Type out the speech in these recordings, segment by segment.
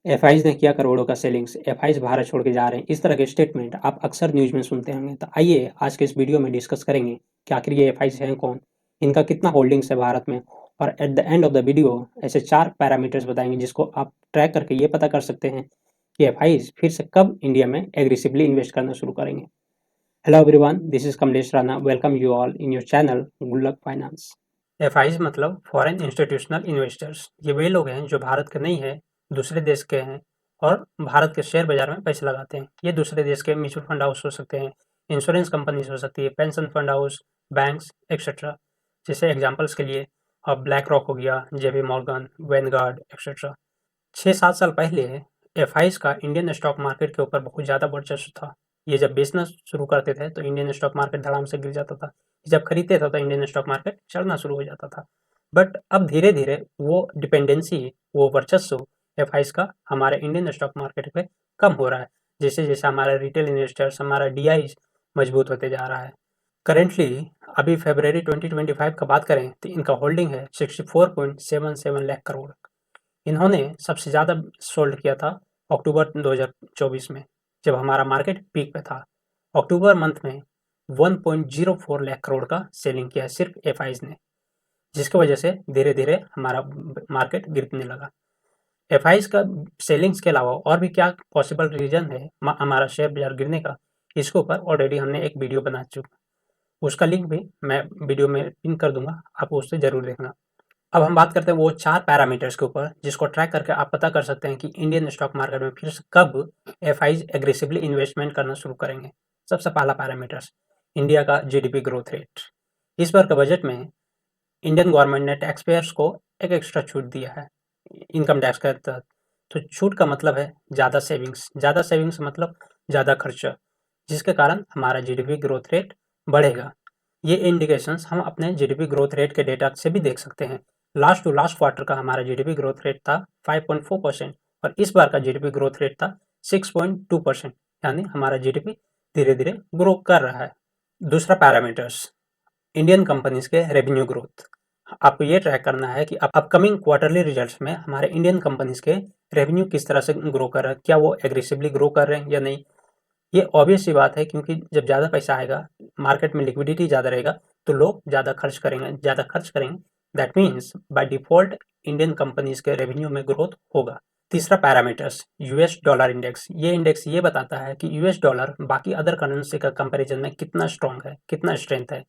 FIIs ने किया करोड़ों का सेलिंग्स, एफआईज भारत छोड़ के जा रहे हैं, इस तरह के स्टेटमेंट आप अक्सर न्यूज में सुनते होंगे। तो आइए आज के इस वीडियो में डिस्कस करेंगे कि आखिर ये एफआईज हैं कौन, इनका कितना होल्डिंग्स है भारत में, और at the end of the video ऐसे 4 पैरामीटर्स बताएंगे जिसको आप ट्रैक करके ये पता कर सकते हैं कि एफआईज फिर से कब इंडिया में एग्रेसिवली इन्वेस्ट करना शुरू करेंगे। Hello everyone, this is Kamlesh Rana, welcome you all in your channel good luck finance. FIIs मतलब फॉरेन इंस्टीट्यूशनल इन्वेस्टर्स। ये वे लोग हैं जो भारत के नहीं है, दूसरे देश के हैं और भारत के शेयर बाजार में पैसे लगाते हैं। ये दूसरे देश के म्यूचुअल फंड हाउस हो सकते हैं, इंश्योरेंस कंपनीज हो सकती है, pension fund house, banks etcetera. जैसे एग्जांपल्स के लिए ब्लैक रॉक हो गया, जेपी मॉर्गन, वैनगार्ड एक्सेट्रा। 6-7 साल पहले एफआईज का इंडियन स्टॉक मार्केट के ऊपर बहुत ज़्यादा वर्चस्व था। ये जब बेचना शुरू करते थे तो इंडियन स्टॉक मार्केट धड़ाम से गिर जाता था, जब खरीदते थे तो इंडियन स्टॉक मार्केट चढ़ना शुरू हो जाता था। बट अब धीरे धीरे वो डिपेंडेंसी, वो वर्चस्व एफआईज का हमारे इंडियन स्टॉक मार्केट पे कम हो रहा है। जैसे जैसे हमारा रिटेल इन्वेस्टर्स, हमारा डीआई मजबूत होते जा रहा है। करेंटली अभी फरवरी 2025 का बात करें तो इनका होल्डिंग है 64.77 लाख करोड़। इन्होंने सबसे ज़्यादा सोल्ड किया था अक्टूबर 2024 में, जब हमारा मार्केट पीक पे था। अक्टूबर मंथ में 1.04 लाख करोड़ का सेलिंग किया है सिर्फ एफआईज ने, जिसकी वजह से धीरे धीरे हमारा मार्केट गिरने लगा। एफआईज का सेलिंग्स के अलावा और भी क्या पॉसिबल रीजन है हमारा शेयर बाजार गिरने का, इसके ऊपर ऑलरेडी हमने एक वीडियो बना चुका, उसका लिंक भी मैं वीडियो में पिन कर दूंगा, आप उससे ज़रूर देखना। अब हम बात करते हैं वो 4 पैरामीटर्स के ऊपर जिसको ट्रैक करके आप पता कर सकते हैं कि इंडियन स्टॉक मार्केट में फिर से कब एफआईज एग्रेसिवली इन्वेस्टमेंट करना शुरू करेंगे। सबसे पहला पैरामीटर्स, इंडिया का जीडीपी ग्रोथ रेट। इस बार के बजट में इंडियन गवर्नमेंट ने टैक्स पेयर्स को एक एक्स्ट्रा छूट दिया है इनकम टैक्स के तहत। तो छूट का मतलब है ज़्यादा सेविंग्स मतलब ज़्यादा खर्चा, जिसके कारण हमारा जीडीपी ग्रोथ रेट बढ़ेगा। ये इंडिकेशंस हम अपने जीडीपी ग्रोथ रेट के डेटा से भी देख सकते हैं। लास्ट टू लास्ट क्वार्टर का हमारा जीडीपी ग्रोथ रेट था 5.4% और इस बार का जीडीपी ग्रोथ रेट था 6.2%, यानी हमारा जीडीपी धीरे धीरे ग्रो कर रहा है। दूसरा पैरामीटर्स, इंडियन कंपनीज के रेवेन्यू ग्रोथ। आपको ये ट्रैक करना है कि अपकमिंग क्वार्टरली रिजल्ट्स में हमारे इंडियन कंपनीज के रेवेन्यू किस तरह से ग्रो कर रहे हैं, क्या वो एग्रेसिवली ग्रो कर रहे हैं या नहीं। ये ऑब्वियस सी बात है, क्योंकि जब ज़्यादा पैसा आएगा, मार्केट में लिक्विडिटी ज़्यादा रहेगा, तो लोग ज़्यादा खर्च करेंगे। That means by default Indian companies के रेवेन्यू में ग्रोथ होगा। तीसरा पैरामीटर्स, यूएस डॉलर इंडेक्स। ये इंडेक्स ये बताता है कि यूएस डॉलर बाकी अदर करेंसी का कंपैरिजन में कितना स्ट्रॉन्ग है, कितना स्ट्रेंथ है।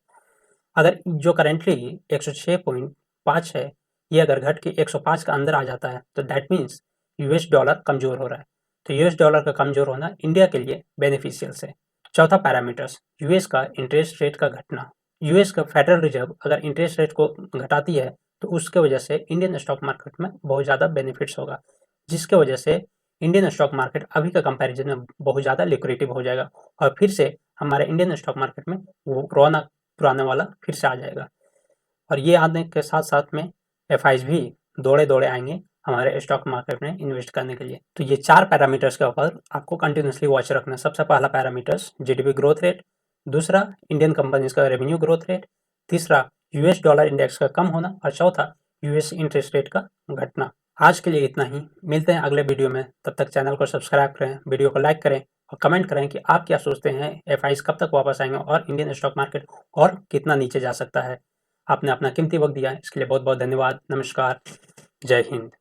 अगर जो करेंटली 106.5 है, ये अगर घट के 105 का अंदर आ जाता है तो दैट मीन्स यूएस डॉलर कमज़ोर हो रहा है। तो यूएस डॉलर का कमज़ोर होना इंडिया के लिए बेनिफिशियल है। चौथा पैरामीटर्स, यूएस का इंटरेस्ट रेट का घटना। यूएस का फेडरल रिजर्व अगर इंटरेस्ट रेट को घटाती है तो उसके वजह से इंडियन स्टॉक मार्केट में बहुत ज़्यादा बेनिफिट्स होगा, जिसके वजह से इंडियन स्टॉक मार्केट अभी का कंपैरिजन में बहुत ज़्यादा लिक्विडिटी हो जाएगा और फिर से हमारे इंडियन स्टॉक मार्केट में वो रौनक पुराने वाला फिर से आ जाएगा। और ये आने के साथ साथ में एफआईज भी दौड़े दौड़े आएंगे हमारे स्टॉक मार्केट में इन्वेस्ट करने के लिए। तो ये 4 पैरामीटर्स के ऊपर आपको कंटिन्यूसली वॉच रखना है। सबसे पहला पैरामीटर्स जीडीपी ग्रोथ रेट, दूसरा इंडियन कंपनीज का रेवेन्यू ग्रोथ रेट, तीसरा यूएस डॉलर इंडेक्स का कम होना और चौथा यूएस इंटरेस्ट रेट का घटना। आज के लिए इतना ही, मिलते हैं अगले वीडियो में। तब तक चैनल को सब्सक्राइब करें, वीडियो को लाइक करें और कमेंट करें कि आप क्या सोचते हैं एफआईज कब तक वापस आएंगे और इंडियन स्टॉक मार्केट और कितना नीचे जा सकता है। आपने अपना कीमती वक्त दिया, इसके लिए बहुत बहुत धन्यवाद। नमस्कार, जय हिंद।